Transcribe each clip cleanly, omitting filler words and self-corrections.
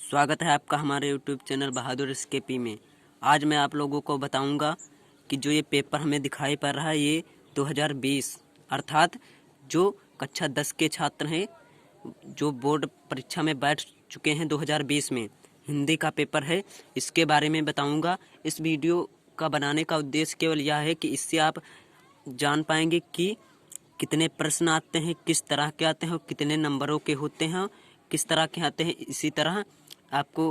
स्वागत है आपका हमारे YouTube चैनल बहादुर एसकेपी में। आज मैं आप लोगों को बताऊंगा कि जो ये पेपर हमें दिखाई पड़ रहा है ये 2020 अर्थात जो कक्षा 10 के छात्र हैं जो बोर्ड परीक्षा में बैठ चुके हैं 2020 में, हिंदी का पेपर है, इसके बारे में बताऊंगा। इस वीडियो का बनाने का उद्देश्य केवल यह है कि इससे आप जान पाएंगे कि कितने प्रश्न आते हैं, किस तरह के आते हैं और कितने नंबरों के होते हैं, किस तरह के आते हैं। इसी तरह आपको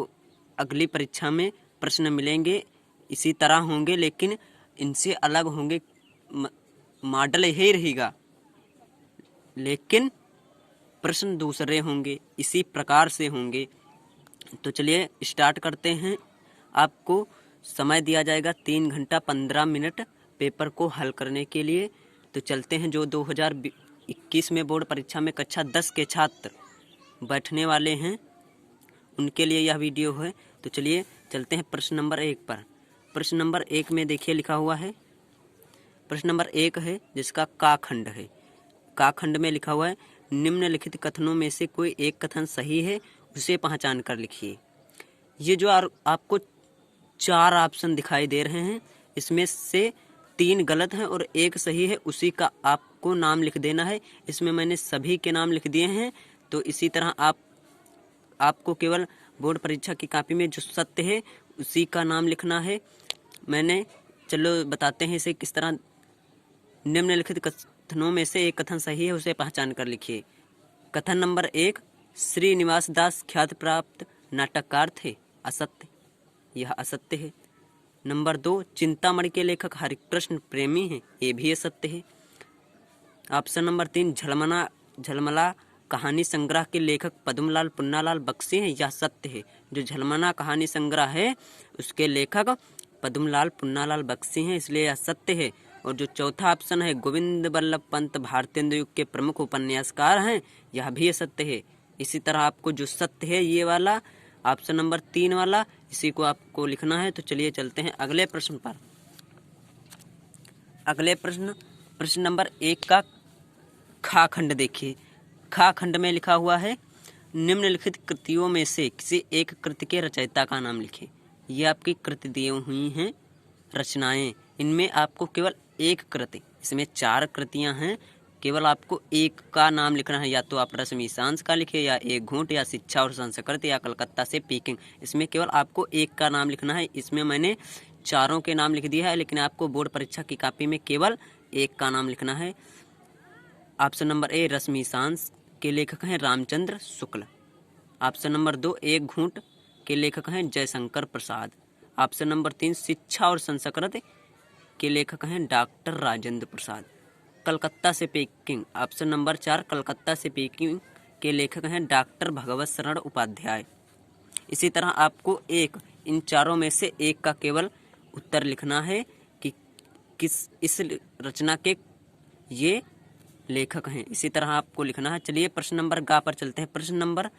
अगली परीक्षा में प्रश्न मिलेंगे, इसी तरह होंगे, लेकिन इनसे अलग होंगे। मॉडल यही रहेगा लेकिन प्रश्न दूसरे होंगे, इसी प्रकार से होंगे। तो चलिए स्टार्ट करते हैं। आपको समय दिया जाएगा 3 घंटा 15 मिनट पेपर को हल करने के लिए। तो चलते हैं। जो 2021 में बोर्ड परीक्षा में कक्षा 10 के छात्र बैठने वाले हैं उनके लिए यह वीडियो है। तो चलिए चलते हैं प्रश्न नंबर 1 पर। प्रश्न नंबर 1 में देखिए लिखा हुआ है, प्रश्न नंबर 1 है जिसका का खंड है। का खंड में लिखा हुआ है, निम्नलिखित कथनों में से कोई एक कथन सही है, उसे पहचान कर लिखिए। ये जो आपको 4 ऑप्शन दिखाई दे रहे हैं, इसमें से 3 गलत हैं और 1 सही है, उसी का आपको नाम लिख देना है। इसमें मैंने सभी के नाम लिख दिए हैं। तो इसी तरह आपको केवल बोर्ड परीक्षा की कॉपी में जो सत्य है उसी का नाम लिखना है। चलो बताते हैं इसे किस तरह। निम्नलिखित कथनों में से एक कथन सही है, उसे पहचान कर लिखिए। कथन नंबर 1, श्रीनिवास दास ख्याति प्राप्त नाटककार थे, असत्य, यह असत्य है। नंबर 2, चिंतामणि के लेखक हरिकृष्ण प्रेमी हैं, ये भी असत्य है। ऑप्शन नंबर 3, झलमला कहानी संग्रह के लेखक पद्मलाल पुन्नालाल बख्शी हैं, यह सत्य है। जो झलमला कहानी संग्रह है उसके लेखक पद्मलाल पुन्नालाल बख्शी हैं, इसलिए यह सत्य है। और जो चौथा ऑप्शन है, गोविंद बल्लभ पंत भारतेंदु युग के प्रमुख उपन्यासकार हैं, यह भी सत्य है। इसी तरह आपको जो सत्य है ये वाला ऑप्शन नंबर 3 वाला, इसी को आपको लिखना है। तो चलिए चलते हैं अगले प्रश्न पर। अगले प्रश्न नंबर 1 का खा खंड देखिए। खा खंड में लिखा हुआ है, निम्नलिखित कृतियों में से किसी एक कृति के रचयिता का नाम लिखें। ये आपकी कृति दी हुई हैं रचनाएं, इनमें आपको केवल एक कृति, इसमें 4 कृतियां हैं, केवल आपको एक का नाम लिखना है। या तो आप रश्मि सांस का लिखे, या एक घूंट, या शिक्षा और संस्कृत, या कलकत्ता से पीकिंग। इसमें केवल आपको एक का नाम लिखना है। इसमें मैंने 4 के नाम लिख दिया है, लेकिन आपको बोर्ड परीक्षा की कॉपी में केवल एक का नाम लिखना है। ऑप्शन नंबर ए, रश्मि सांस के लेखक हैं रामचंद्र शुक्ल। ऑप्शन नंबर 2, एक घूंट के लेखक हैं जयशंकर प्रसाद। ऑप्शन नंबर 3, शिक्षा और संस्कृत के लेखक हैं डॉक्टर राजेंद्र प्रसाद। कलकत्ता से पीकिंग, ऑप्शन नंबर 4, कलकत्ता से पीकिंग के लेखक हैं डॉक्टर भगवत शरण उपाध्याय। इसी तरह आपको इन 4 में से एक का केवल उत्तर लिखना है कि किस इस रचना के ये लेखक हैं। इसी तरह आपको लिखना है। चलिए प्रश्न नंबर गा पर चलते हैं। प्रश्न नंबर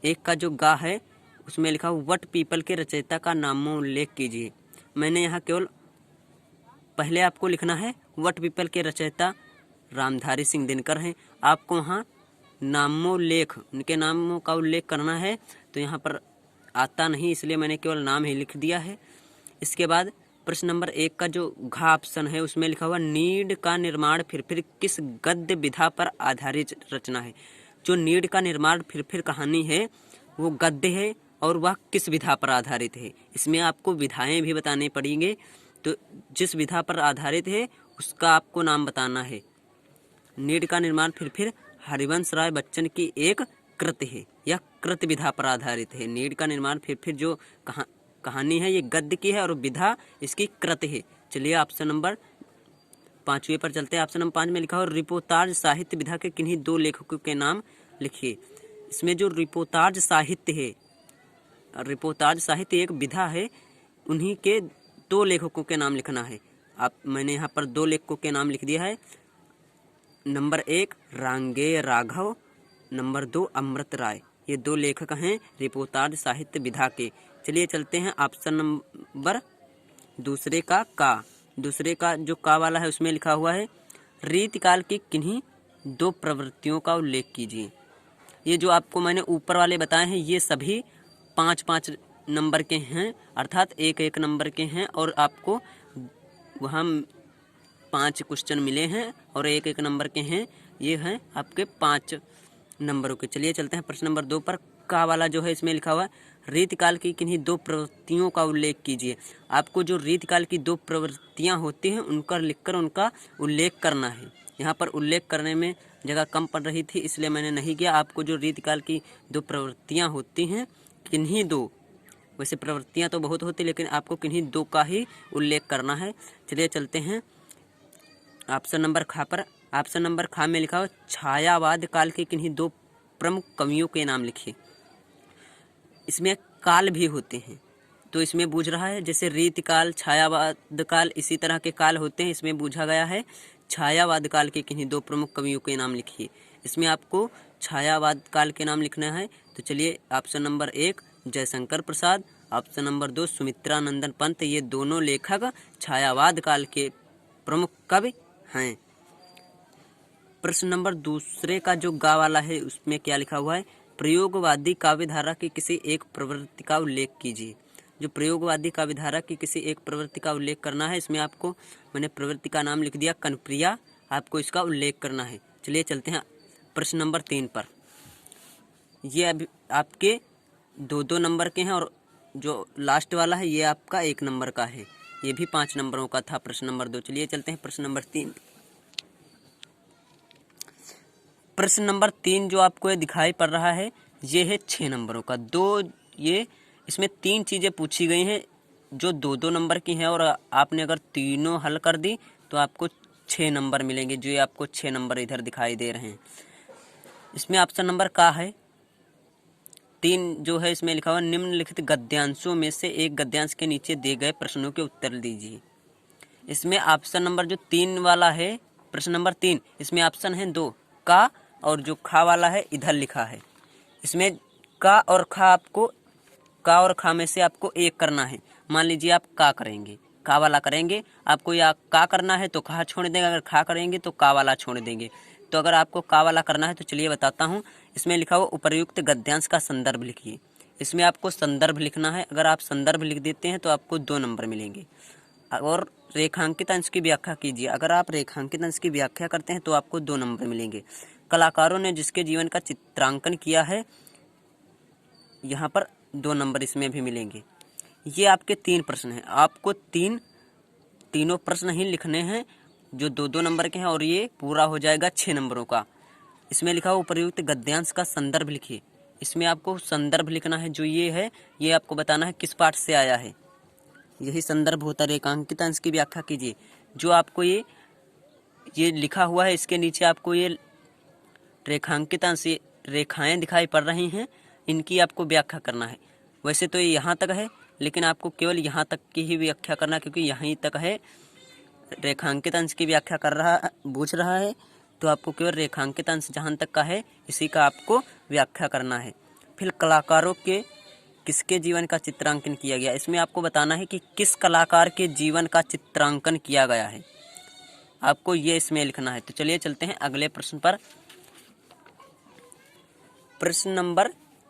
1 का जो गा है उसमें लिखा हुआ, वट पीपल के रचयिता का नामोल्लेख कीजिए। मैंने यहाँ केवल पहले आपको लिखना है वट पीपल के रचयिता रामधारी सिंह दिनकर हैं। आपको वहाँ नामोल्लेख, उनके नामों का उल्लेख करना है, तो यहाँ पर आता नहीं, इसलिए मैंने केवल नाम ही लिख दिया है। इसके बाद प्रश्न नंबर 1 का जो घ ऑप्शन है उसमें लिखा हुआ, नीड का निर्माण फिर किस गद्य विधा पर आधारित रचना है। जो नीड का निर्माण फिर कहानी है वो गद्य है और वह किस विधा पर आधारित है। इसमें आपको विधाएं भी बताने पड़ेंगे, तो जिस विधा पर आधारित है उसका आपको नाम बताना है। नीड का निर्माण फिर हरिवंश राय बच्चन की एक कृति है, यह कृति विधा पर आधारित है। नीड का निर्माण फिर जो कहानी है ये गद्य की है और विधा इसकी कृति है। चलिए ऑप्शन नंबर 5वें पर चलते हैं। ऑप्शन नंबर 5 में लिखा हो, रिपोर्ताज साहित्य विधा के किन्हीं 2 लेखकों के नाम लिखिए। इसमें जो रिपोर्ताज साहित्य है, रिपोर्ताज साहित्य एक विधा है, उन्हीं के 2 लेखकों के नाम लिखना है। मैंने यहाँ पर 2 लेखकों के नाम लिख दिया है। नंबर 1 रांगेय राघव, नंबर 2 अमृत राय। ये 2 लेखक हैं रिपोर्ताज साहित्य विधा के। चलिए चलते हैं ऑप्शन नंबर दूसरे का जो का वाला है उसमें लिखा हुआ है, रीतिकाल की किन्हीं 2 प्रवृत्तियों का उल्लेख कीजिए। ये जो आपको मैंने ऊपर वाले बताए हैं ये सभी 5-5 नंबर के हैं, अर्थात 1-1 नंबर के हैं, और आपको वहाँ 5 क्वेश्चन मिले हैं और 1-1 नंबर के हैं। ये हैं आपके 5 नंबरों के। चलिए चलते हैं प्रश्न नंबर 2 पर। का वाला जो है इसमें लिखा हुआ है, रीतिकाल की किन्हीं 2 प्रवृत्तियों का उल्लेख कीजिए। आपको जो रीतिकाल की 2 प्रवृत्तियां होती हैं उनका लिखकर उनका उल्लेख करना है। यहाँ पर उल्लेख करने में जगह कम पड़ रही थी, इसलिए मैंने नहीं किया। आपको जो रीतिकाल की 2 प्रवृत्तियां होती हैं, किन्हीं 2, वैसे प्रवृत्तियां तो बहुत होती, लेकिन आपको किन्हीं 2 का ही उल्लेख करना है। चलिए चलते हैं ऑप्शन नंबर खा पर। ऑप्शन नंबर खा में लिखा हो, छायावाद काल के किन्हीं 2 प्रमुख कवियों के नाम लिखिए। इसमें काल भी होते हैं, तो इसमें बूझ रहा है जैसे रीतिकाल, छायावाद काल, इसी तरह के काल होते हैं। इसमें बूझा गया है छायावाद काल के किन्हीं 2 प्रमुख कवियों के नाम लिखिए। इसमें आपको छायावाद काल के नाम लिखना है। तो चलिए option number 1 Jaishankar Prasad, option number 2 Sumitranandan Pant. ये दोनों लेखक छायावाद काल के प्रमुख कवि हैं। प्रश्न नंबर दूसरे का जो गा वाला है उसमें क्या लिखा हुआ है, प्रयोगवादी काव्यधारा की किसी एक प्रवृत्ति का उल्लेख कीजिए। जो प्रयोगवादी काव्यधारा की किसी एक प्रवृत्ति का उल्लेख करना है, इसमें आपको मैंने प्रवृत्ति का नाम लिख दिया कनप्रिया, आपको इसका उल्लेख करना है। चलिए चलते हैं प्रश्न नंबर 3 पर। ये अभी आपके 2-2 नंबर के हैं और जो लास्ट वाला है ये आपका 1 नंबर का है। ये भी 5 नंबरों का था प्रश्न नंबर 2। चलिए चलते हैं प्रश्न नंबर 3। प्रश्न नंबर 3 जो आपको ये दिखाई पड़ रहा है, ये है 6 नंबरों का। ये इसमें 3 चीज़ें पूछी गई हैं जो 2-2 नंबर की हैं, और आपने अगर तीनों हल कर दी तो आपको 6 नंबर मिलेंगे। जो ये आपको 6 नंबर इधर दिखाई दे रहे हैं। इसमें ऑप्शन नंबर का है 3 जो है इसमें लिखा हुआ, निम्नलिखित गद्यांशों में से एक गद्यांश के नीचे दिए गए प्रश्नों के उत्तर दीजिए। इसमें ऑप्शन नंबर जो 3 वाला है, प्रश्न नंबर 3, इसमें ऑप्शन है 2 का, और जो खा वाला है इधर लिखा है। इसमें का और खा, आपको का और खा में से आपको एक करना है। मान लीजिए आप का करेंगे, का वाला करेंगे, आपको या का करना है तो खा छोड़ देंगे, अगर खा करेंगे तो का वाला छोड़ देंगे। तो अगर आपको का वाला करना है तो चलिए बताता हूँ। इसमें लिखा हुआ उपर्युक्त गद्यांश का संदर्भ लिखिए। इसमें आपको संदर्भ लिखना है। अगर आप संदर्भ लिख देते हैं तो आपको 2 नंबर मिलेंगे। और रेखांकित अंश की व्याख्या कीजिए। अगर आप रेखांकित अंश की व्याख्या करते हैं तो आपको 2 नंबर मिलेंगे। कलाकारों ने जिसके जीवन का चित्रांकन किया है, यहाँ पर 2 नंबर इसमें भी मिलेंगे। ये आपके 3 प्रश्न हैं। आपको तीनों प्रश्न ही लिखने हैं जो 2-2 नंबर के हैं, और ये पूरा हो जाएगा 6 नंबरों का। इसमें लिखा हुआ उपर्युक्त गद्यांश का संदर्भ लिखिए। इसमें आपको संदर्भ लिखना है। जो ये है, ये आपको बताना है किस पाठ से आया है, यही संदर्भ होता है। रेखांकित अंश की व्याख्या कीजिए। जो आपको ये लिखा हुआ है, इसके नीचे आपको ये रेखांकित अंश, रेखाएं दिखाई पड़ रही हैं, इनकी आपको व्याख्या करना है। वैसे तो ये यहाँ तक है, लेकिन आपको केवल यहाँ तक की ही व्याख्या करना, क्योंकि यहीं तक है। रेखांकित अंश की व्याख्या कर रहा, पूछ रहा है, तो आपको केवल रेखांकित अंश जहाँ तक का है इसी का आपको व्याख्या करना है। फिर कलाकारों के किसके जीवन का चित्रांकन किया गया, इसमें आपको बताना है कि किस कलाकार के जीवन का चित्रांकन किया गया है, आपको ये इसमें लिखना है। तो चलिए चलते हैं अगले प्रश्न पर। प्रश्न नंबर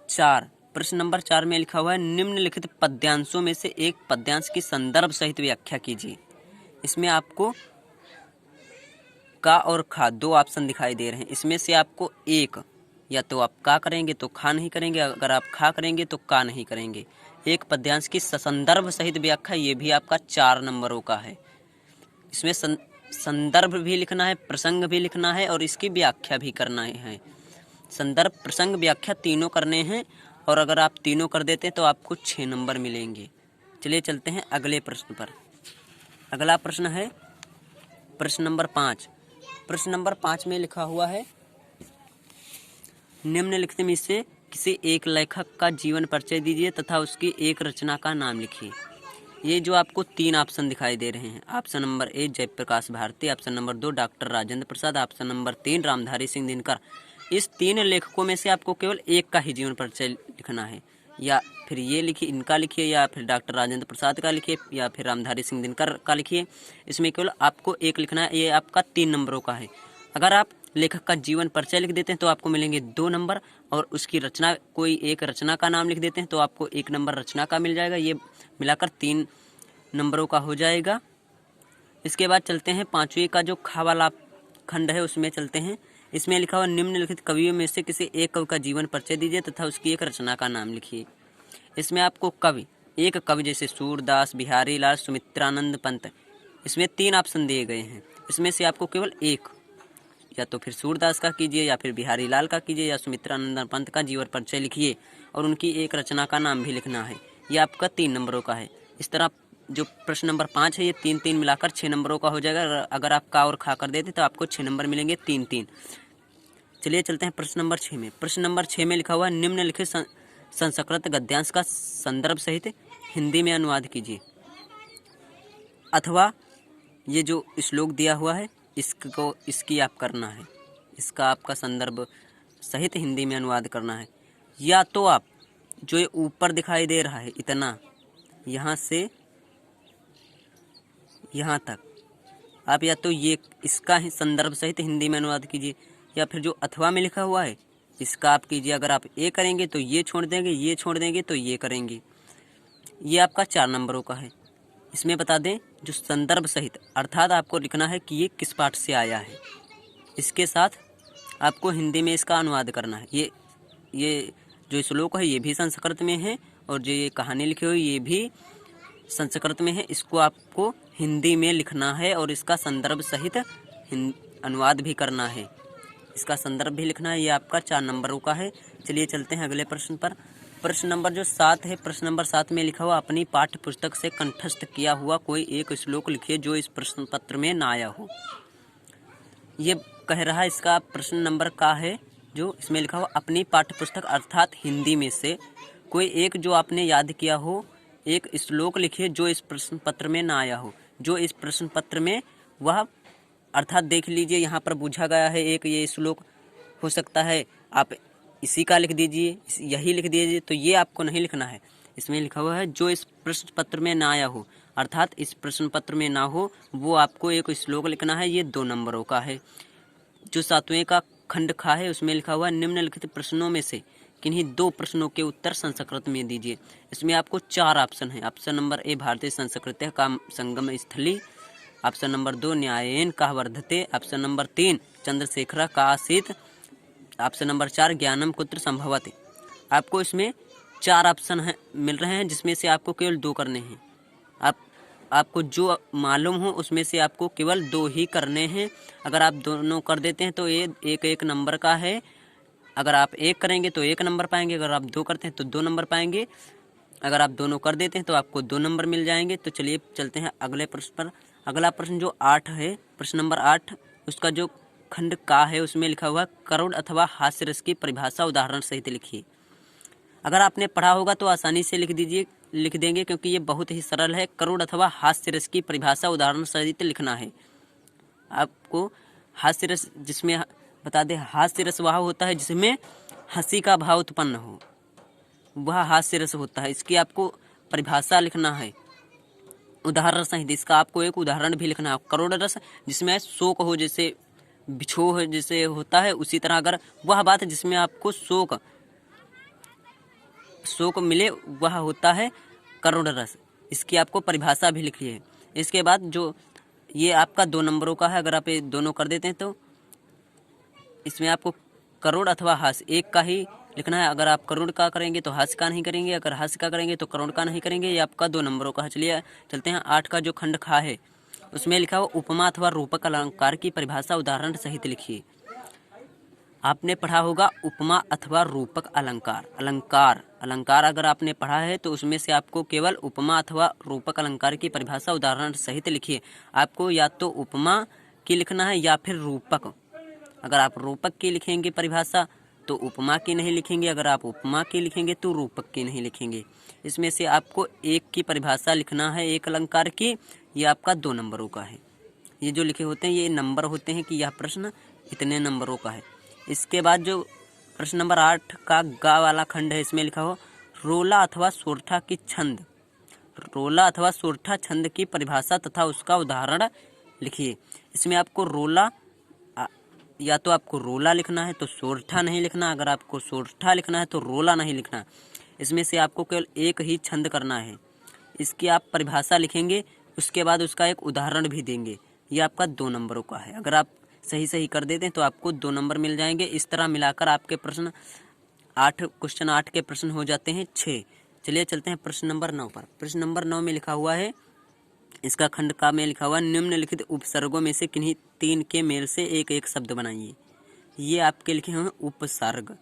4। प्रश्न नंबर 4 में लिखा हुआ है, निम्नलिखित पद्यांशों में से एक पद्यांश की संदर्भ सहित व्याख्या कीजिए। इसमें आपको का और खा 2 ऑप्शन दिखाई दे रहे हैं। इसमें से आपको एक, या तो आप का करेंगे तो खा नहीं करेंगे, अगर आप खा करेंगे तो का नहीं करेंगे। एक पद्यांश की संदर्भ सहित व्याख्या, ये भी आपका 4 नंबरों का है। इसमें संदर्भ भी लिखना है, प्रसंग भी लिखना है, और इसकी व्याख्या भी करना है। संदर्भ, प्रसंग, व्याख्या तीनों करने हैं, और अगर आप तीनों कर देते हैं तो आपको 6 नंबर मिलेंगे। चलिए चलते हैं अगले प्रश्न पर। अगला प्रश्न है प्रश्न नंबर 5। प्रश्न नंबर 5 में लिखा हुआ है, निम्नलिखित में से किसी एक लेखक का जीवन परिचय दीजिए तथा उसकी एक रचना का नाम लिखिए। ये जो आपको 3 ऑप्शन दिखाई दे रहे हैं, option number 1 Jayaprakash Bharti, option number 2 doctor Rajendra Prasad, option number 3 Ramdhari Singh Dinkar. इस 3 लेखकों में से आपको केवल एक का ही जीवन परिचय लिखना है। या फिर ये लिखिए, इनका लिखिए, या फिर डॉक्टर राजेंद्र प्रसाद का लिखिए, या फिर रामधारी सिंह दिनकर का लिखिए। इसमें केवल आपको एक लिखना है। ये आपका 3 नंबरों का है। अगर आप लेखक का जीवन परिचय लिख देते हैं तो आपको मिलेंगे 2 नंबर, और उसकी रचना, कोई एक रचना का नाम लिख देते हैं तो आपको 1 नंबर रचना का मिल जाएगा। ये मिलाकर 3 नंबरों का हो जाएगा। इसके बाद चलते हैं 5वीं का जो खा वाला खंड है उसमें चलते हैं। इसमें लिखा हुआ निम्नलिखित कवियों में से किसी एक कवि का जीवन परिचय दीजिए तथा उसकी एक रचना का नाम लिखिए। इसमें आपको कवि, एक कवि जैसे सूरदास, बिहारी लाल, सुमित्रानंद पंत, इसमें 3 ऑप्शन दिए गए हैं। इसमें से आपको केवल एक, या तो फिर सूरदास का कीजिए, या फिर बिहारी लाल का कीजिए, या सुमित्रानंद पंत का जीवन परिचय लिखिए और उनकी एक रचना का नाम भी लिखना है। यह आपका 3 नंबरों का है। इस तरह जो प्रश्न नंबर 5 है ये 3-3 मिलाकर 6 नंबरों का हो जाएगा। अगर आप का और खा कर देते तो आपको 6 नंबर मिलेंगे, 3-3। चलिए चलते हैं प्रश्न नंबर 6 में। प्रश्न नंबर 6 में लिखा हुआ निम्नलिखित संस्कृत गद्यांश का संदर्भ सहित हिंदी में अनुवाद कीजिए। अथवा ये जो श्लोक दिया हुआ है इसकी आप करना है, इसका आपका संदर्भ सहित हिंदी में अनुवाद करना है। या तो आप जो ये ऊपर दिखाई दे रहा है इतना, यहाँ से यहाँ तक, आप या तो ये इसका ही संदर्भ सहित हिंदी में अनुवाद कीजिए, या फिर जो अथवा में लिखा हुआ है इसका आप कीजिए। अगर आप ये करेंगे तो ये छोड़ देंगे, ये छोड़ देंगे तो ये करेंगे। ये आपका 4 नंबरों का है। इसमें बता दें जो संदर्भ सहित, अर्थात आपको लिखना है कि ये किस पाठ से आया है, इसके साथ आपको हिंदी में इसका अनुवाद करना है। ये जो श्लोक है ये भी संस्कृत में है, और जो ये कहानी लिखी हुई ये भी संस्कृत में है। इसको आपको हिंदी में लिखना है और इसका संदर्भ सहित अनुवाद भी करना है, इसका संदर्भ भी लिखना है। ये आपका 4 नंबरों का है। चलिए चलते हैं अगले प्रश्न पर। प्रश्न नंबर जो 7 है, प्रश्न नंबर 7 में लिखा हुआ अपनी पाठ्य पुस्तक से कंठस्थ किया हुआ कोई एक श्लोक लिखिए जो इस प्रश्न पत्र में ना आया हो। ये कह रहा है, इसका प्रश्न नंबर का है जो इसमें लिखा हुआ अपनी पाठ्य पुस्तक अर्थात हिंदी में से कोई एक जो आपने याद किया हो एक श्लोक लिखिए जो इस प्रश्न पत्र में ना आया हो। जो इस प्रश्न पत्र में वह, अर्थात देख लीजिए यहाँ पर पूछा गया है एक ये श्लोक हो सकता है, आप इसी का लिख दीजिए, यही लिख दीजिए, तो ये आपको नहीं लिखना है। इसमें लिखा हुआ है जो इस प्रश्न पत्र में ना आया हो, अर्थात इस प्रश्न पत्र में ना हो, वो आपको एक श्लोक लिखना है। ये 2 नंबरों का है। जो 7वें का खंड खा है उसमें लिखा हुआ निम्नलिखित प्रश्नों में से किन्हीं 2 प्रश्नों के उत्तर संस्कृत में दीजिए। इसमें आपको 4 ऑप्शन है। ऑप्शन नंबर ए भारतीय संस्कृति का संगम स्थली, ऑप्शन नंबर 2 न्यायेन का वर्धते, ऑप्शन नंबर 3 चंद्रशेखर का आसीत, ऑप्शन नंबर 4 ज्ञानम कुत्र संभवते। आपको इसमें 4 ऑप्शन मिल रहे हैं जिसमें से आपको केवल 2 करने हैं। आपको जो मालूम हो उसमें से आपको केवल 2 ही करने हैं। अगर आप दोनों कर देते हैं तो ये 1-1 नंबर का है। अगर आप 1 करेंगे तो 1 नंबर पाएंगे, अगर आप 2 करते हैं तो 2 नंबर पाएंगे। अगर आप दोनों कर देते हैं तो आपको 2 नंबर मिल जाएंगे। तो चलिए चलते हैं अगले प्रश्न पर। अगला प्रश्न जो 8 है, प्रश्न नंबर 8, उसका जो खंड का है उसमें लिखा हुआ करुण अथवा हास्य रस की परिभाषा उदाहरण सहित लिखिए। अगर आपने पढ़ा होगा तो आसानी से लिख देंगे क्योंकि ये बहुत ही सरल है। करुण अथवा हास्य रस की परिभाषा उदाहरण सहित लिखना है। आपको हास्य रस, जिसमें बता दें हास्य रस वह होता है जिसमें हंसी का भाव उत्पन्न हो, वह हास्य रस होता है। इसकी आपको परिभाषा लिखना है उदाहरण सहित। इसका आपको एक उदाहरण भी लिखना है। करुण रस जिसमें शोक हो, जैसे बिछोह जैसे होता है, उसी तरह अगर वह बात जिसमें आपको शोक मिले वह होता है करुण रस। इसकी आपको परिभाषा भी लिखी है। इसके बाद जो ये आपका 2 नंबरों का है, अगर आप ये दोनों कर देते हैं तो इसमें आपको करुण अथवा हास्य एक का ही लिखना है। अगर आप करुण का करेंगे तो हास्य का नहीं करेंगे, अगर हास्य का करेंगे तो करुण का नहीं करेंगे। ये आपका 2 नंबरों का है। चलिए चलते हैं 8 का जो खंड खा है उसमें लिखा हुआ उपमा अथवा रूपक अलंकार की परिभाषा उदाहरण सहित लिखिए। आपने पढ़ा होगा उपमा अथवा रूपक अलंकार अगर आपने पढ़ा है तो उसमें से आपको केवल उपमा अथवा रूपक अलंकार की परिभाषा उदाहरण सहित लिखिए। आपको या तो उपमा की लिखना है या फिर रूपक। अगर आप रूपक की लिखेंगे परिभाषा तो उपमा की नहीं लिखेंगे, अगर आप उपमा की लिखेंगे तो रूपक की नहीं लिखेंगे। इसमें से आपको एक की परिभाषा लिखना है, एक अलंकार की। ये आपका 2 नंबरों का है। ये जो लिखे होते हैं ये नंबर होते हैं कि यह प्रश्न इतने नंबरों का है। इसके बाद जो प्रश्न नंबर 8 का गा वाला खंड है इसमें लिखा हो रोला अथवा सोरठा की छंद, रोला अथवा सोरठा छंद की परिभाषा तथा उसका उदाहरण लिखिए। इसमें आपको रोला या तो आपको रोला लिखना है तो सोरठा नहीं लिखना, अगर आपको सोरठा लिखना है तो रोला नहीं लिखना। इसमें से आपको केवल एक ही छंद करना है। इसकी आप परिभाषा लिखेंगे, उसके बाद उसका एक उदाहरण भी देंगे। ये आपका 2 नंबरों का है। अगर आप सही सही कर देते हैं तो आपको 2 नंबर मिल जाएंगे। इस तरह मिलाकर आपके प्रश्न 8 क्वेश्चन 8 के प्रश्न हो जाते हैं 6। चलिए चलते हैं प्रश्न नंबर 9 पर। प्रश्न नंबर 9 में लिखा हुआ है, इसका खंड का में लिखा हुआ है, निम्नलिखित उपसर्गों में से किन्हीं 3 के मेल से एक एक शब्द बनाइए। ये आपके लिखे हुए उपसर्ग।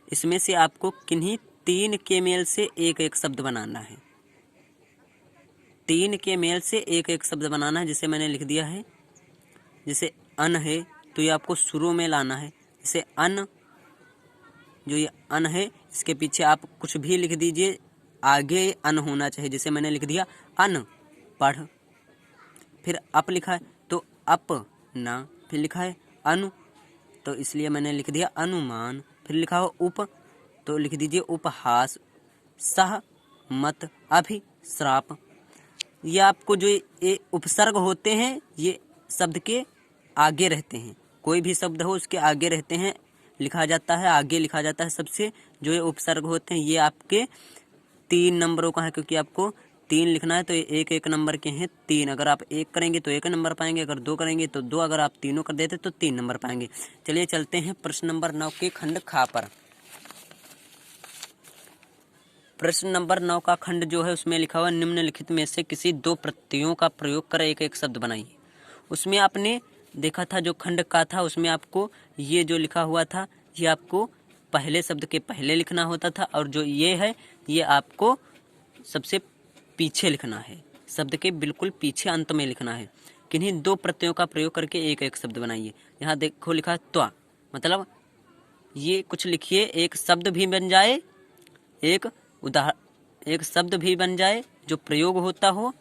इसमें से आपको किन्हीं 3 के मेल से एक एक शब्द बनाना है। 3 के मेल से एक एक शब्द बनाना है। जिसे मैंने लिख दिया है, जैसे अन है तो ये आपको शुरू में लाना है। जैसे अन, जो ये अन है इसके पीछे आप कुछ भी लिख दीजिए, आगे अन होना चाहिए। जैसे मैंने लिख दिया अन पढ़। फिर अप लिखा है तो अप ना, फिर लिखा है अनु तो इसलिए मैंने लिख दिया अनुमान। फिर लिखा हो उप तो लिख दीजिए उपहास। सह मत अभिश्राप। ये आपको जो ये उपसर्ग होते हैं ये शब्द के आगे रहते हैं। कोई भी शब्द हो उसके आगे रहते हैं, लिखा जाता है, आगे लिखा जाता है सबसे। जो ये उपसर्ग होते हैं ये आपके 3 नंबरों का है, क्योंकि आपको 3 लिखना है तो ये एक एक नंबर के हैं 3। अगर आप 1 करेंगे तो 1 नंबर पाएंगे, अगर 2 करेंगे तो 2, अगर आप तीनों कर देते तो 3 नंबर पाएंगे। चलिए चलते हैं प्रश्न नंबर 9 के खंड खा पर। प्रश्न नंबर 9 का खंड जो है उसमें लिखा हुआ, निम्नलिखित में से किसी 2 प्रत्ययों का प्रयोग कर एक एक शब्द बनाइए। उसमें आपने देखा था जो खंड का था उसमें आपको ये जो लिखा हुआ था ये आपको पहले शब्द के पहले लिखना होता था, और जो ये है ये आपको सबसे पीछे लिखना है, शब्द के बिल्कुल पीछे अंत में लिखना है। किन्हीं 2 प्रत्ययों का प्रयोग करके एक एक शब्द बनाइए। यहाँ देखो लिखा है त्वा, मतलब ये कुछ लिखिए, एक शब्द भी बन जाए, एक शब्द भी बन जाए जो प्रयोग होता हो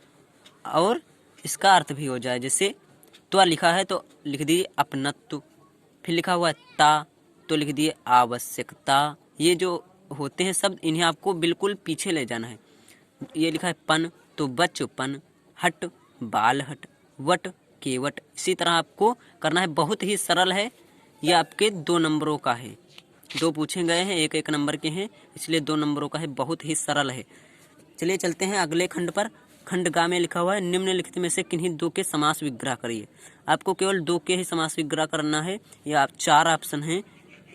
और इसका अर्थ भी हो जाए। जैसे त्वा लिखा है तो लिख दीजिए अपनत्व। फिर लिखा हुआ है ता तो लिख दिए आवश्यकता। ये जो होते हैं शब्द इन्हें आपको बिल्कुल पीछे ले जाना है। ये लिखा है पन तो बचपन, हट बाल हट, वट केवट। इसी तरह आपको करना है, बहुत ही सरल है। ये आपके 2 नंबरों का है, 2 पूछे गए हैं, एक एक नंबर के हैं, इसलिए 2 नंबरों का है, बहुत ही सरल है। चलिए चलते हैं अगले खंड पर। खंड गा में लिखा हुआ है, निम्नलिखित में से किन्हीं 2 के समास विग्रह करिए। आपको केवल 2 के ही समास विग्रह करना है। ये आप 4 ऑप्शन हैं,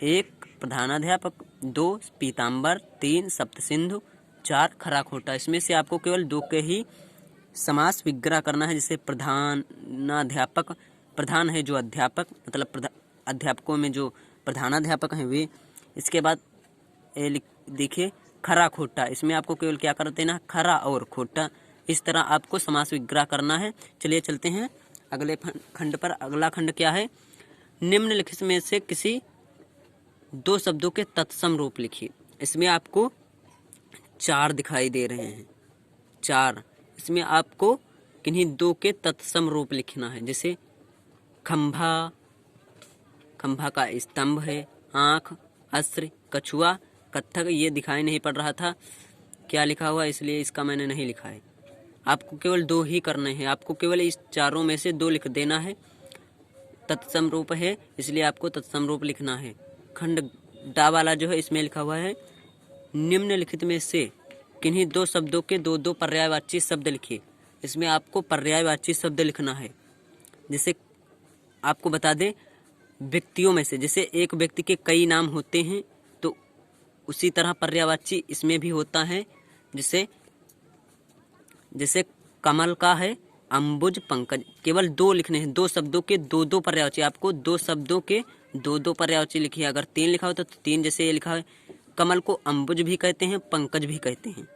1 प्रधानाध्यापक, 2 पीताम्बर, 3 सप्तसिंधु, 4 खरा खोटा। इसमें से आपको केवल 2 के ही समास विग्रह करना है। जैसे प्रधानाध्यापक, प्रधान है जो अध्यापक, मतलब अध्यापकों में जो प्रधानाध्यापक हैं वे। इसके बाद देखिए खरा खोटा, इसमें आपको केवल क्या कर देना, खरा और खोटा। इस तरह आपको समास विग्रह करना है। चलिए चलते हैं अगले खंड पर। अगला खंड क्या है, निम्नलिखित में से किसी 2 शब्दों के तत्सम रूप लिखिए। इसमें आपको 4 दिखाई दे रहे हैं, 4। इसमें आपको किन्हीं 2 के तत्सम रूप लिखना है। जैसे खंभा, खंभा का स्तंभ है, आँख, अस्त्र, कछुआ, कत्थक। ये दिखाई नहीं पड़ रहा था क्या लिखा हुआ, इसलिए इसका मैंने नहीं लिखा है। आपको केवल 2 ही करने हैं, आपको केवल इस 4 में से 2 लिख देना है। तत्सम रूप है इसलिए आपको तत्सम रूप लिखना है। खंड डा वाला जो है इसमें लिखा हुआ है, निम्नलिखित में से किन्हीं 2 शब्दों के 2-2 पर्यायवाची शब्द लिखिए। इसमें आपको पर्यायवाची शब्द लिखना है। जैसे आपको बता दें, व्यक्तियों में से जैसे एक व्यक्ति के कई नाम होते हैं तो उसी तरह पर्यायवाची इसमें भी होता है। जैसे कमल का है अंबुज पंकज। केवल 2 लिखने हैं, 2 शब्दों के 2-2 पर्यायवाची। आपको 2 शब्दों के 2-2 पर्यायवाची लिखिए। अगर 3 लिखा हो तो 3, जैसे ये लिखा है कमल को अंबुज भी कहते हैं, पंकज भी कहते हैं।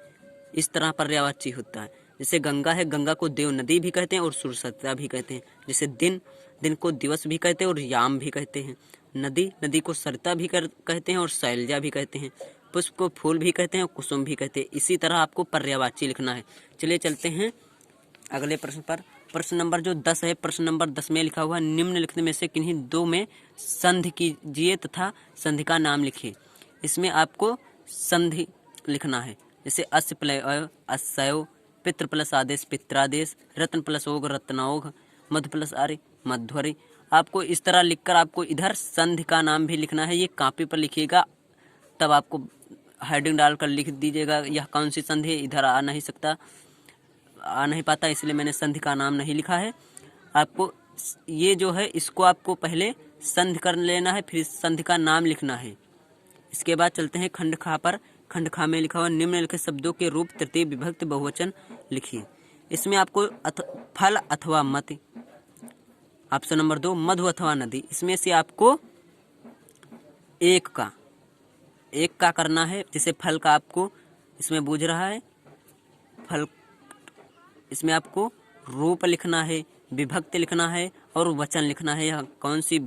इस तरह पर्यायवाची होता है। जैसे गंगा है, गंगा को देव नदी भी कहते हैं और सुरसरिता भी कहते हैं। जैसे दिन, दिन को दिवस भी कहते हैं और याम भी कहते हैं। नदी, नदी को सरिता भी कहते हैं और शैलजा भी कहते हैं। पुष्प को फूल भी कहते हैं और कुसुम भी कहते हैं। इसी तरह आपको पर्यायवाची लिखना है। चलिए चलते हैं अगले प्रश्न पर। प्रश्न नंबर जो 10 है, प्रश्न नंबर 10 में लिखा हुआ, निम्नलिखित में से किन्हीं 2 में संधि कीजिए तथा संधि का नाम लिखिए। इसमें आपको संधि लिखना है। जैसे अस्य प्लय अय अस्सयो, पितृ प्लस आदेश पित्रादेश, रत्न प्लस ओघ रत्नौघ, मध्य प्लस आर्य मध्वरी, आपको इस तरह लिखकर आपको इधर संधि का नाम भी लिखना है। ये कॉपी पर लिखिएगा, तब आपको हेडिंग डालकर लिख दीजिएगा यह कौन सी संधि है। इधर आ नहीं पाता, इसलिए मैंने संधि का नाम नहीं लिखा है। आपको ये जो है इसको आपको पहले संधि कर लेना है, फिर संधि का नाम लिखना है। इसके बाद चलते हैं खंड खा पर। खंड खा में लिखा हुआ निम्नलिखित शब्दों के रूप तृतीय विभक्ति बहुवचन लिखिए। इसमें आपको फल अथवा मत, ऑप्शन नंबर 2 मधु अथवा नदी, इसमें से आपको एक का करना है। जैसे फल का आपको इसमें बूझ रहा है फल, इसमें आपको रूप लिखना है, विभक्ति लिखना है और वचन लिखना है। यह कौन सी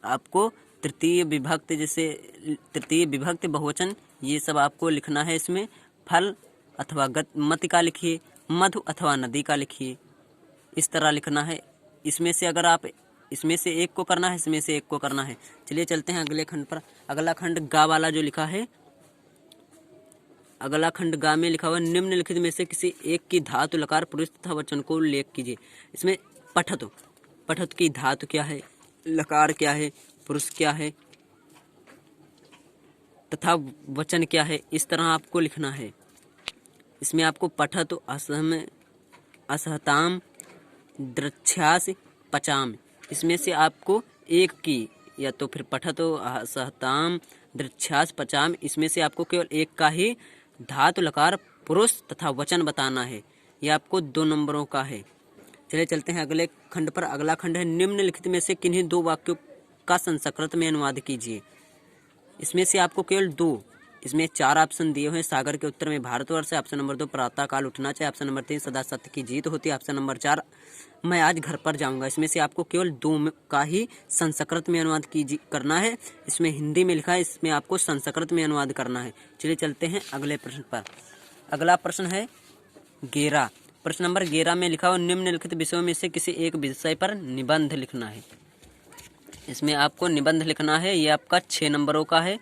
आपको तृतीय विभक्ति, जैसे तृतीय विभक्ति बहुवचन, ये सब आपको लिखना है। इसमें फल अथवा मत का लिखिए, मधु अथवा नदी का लिखिए, इस तरह लिखना है। इसमें से अगर आप इसमें से एक को करना है, इसमें से एक को करना है। चलिए चलते हैं अगले खंड पर। अगला खंड गा वाला जो लिखा है, अगला खंड गा में लिखा हुआ निम्नलिखित में से किसी एक की धातु लकार पुरुष तथा वचन को उल्लेख कीजिए। इसमें पठतु की धातु क्या है, लकार क्या है, पुरुष क्या है तथा वचन क्या है, इस तरह आपको लिखना है। इसमें आपको पठतु असहताम द्रक्ष्यास पचाम, इसमें से आपको एक की, या तो फिर पठतु असहताम द्रक्ष्यास पचाम, इसमें से आपको केवल एक का ही धातु लकार पुरुष तथा वचन बताना है। यह आपको 2 नंबरों का है। चलिए चलते हैं अगले खंड पर। अगला खंड है निम्नलिखित में से किन्हीं 2 वाक्यों का संस्कृत में अनुवाद कीजिए। इसमें से आपको केवल 2, इसमें 4 ऑप्शन दिए हुए हैं। सागर के उत्तर में भारतवर्ष है, ऑप्शन नंबर 2 प्रातः काल उठना चाहिए, ऑप्शन नंबर 3 सदा सत्य की जीत होती है, ऑप्शन नंबर 4 मैं आज घर पर जाऊंगा। इसमें से आपको केवल 2 का ही संस्कृत में अनुवाद करना है। इसमें हिंदी में लिखा है, इसमें आपको संस्कृत में अनुवाद करना है। चलिए चलते हैं अगले प्रश्न पर। अगला प्रश्न है 11। प्रश्न नंबर 11 में लिखा हुआ निम्नलिखित विषयों में से किसी एक विषय पर निबंध लिखना है। इसमें आपको निबंध लिखना है। ये आपका 6 नंबरों का है।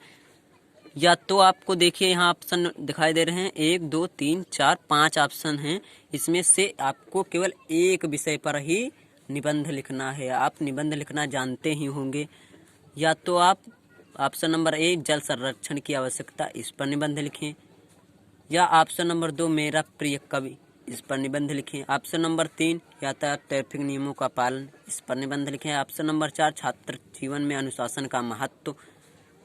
या तो आपको देखिए यहाँ ऑप्शन दिखाई दे रहे हैं 1 2 3 4 5 ऑप्शन हैं। इसमें से आपको केवल एक विषय पर ही निबंध लिखना है। आप निबंध लिखना जानते ही होंगे। या तो आप ऑप्शन नंबर 1 जल संरक्षण की आवश्यकता, इस पर निबंध लिखें, या ऑप्शन नंबर 2 मेरा प्रिय कवि, इस पर निबंध लिखें। ऑप्शन नंबर 3 यातायात ट्रैफिक नियमों का पालन, इस पर निबंध लिखें। ऑप्शन नंबर 4 छात्र जीवन में अनुशासन का महत्व,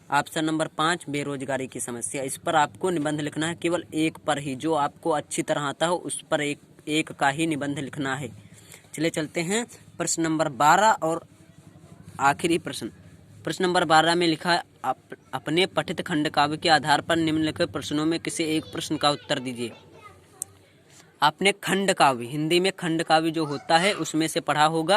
ऑप्शन नंबर 5 बेरोजगारी की समस्या। इस पर आपको निबंध लिखना है, केवल एक पर ही, जो आपको अच्छी तरह आता हो उस पर एक का ही निबंध लिखना है। चलिए चलते हैं प्रश्न नंबर 12 और आखिरी प्रश्न। प्रश्न नंबर 12 में लिखा है अपने पठित खंड काव्य के आधार पर निम्नलिखित प्रश्नों में किसी एक प्रश्न का उत्तर दीजिए। आपने खंड काव्य, हिंदी में खंड काव्य जो होता है उसमें से पढ़ा होगा।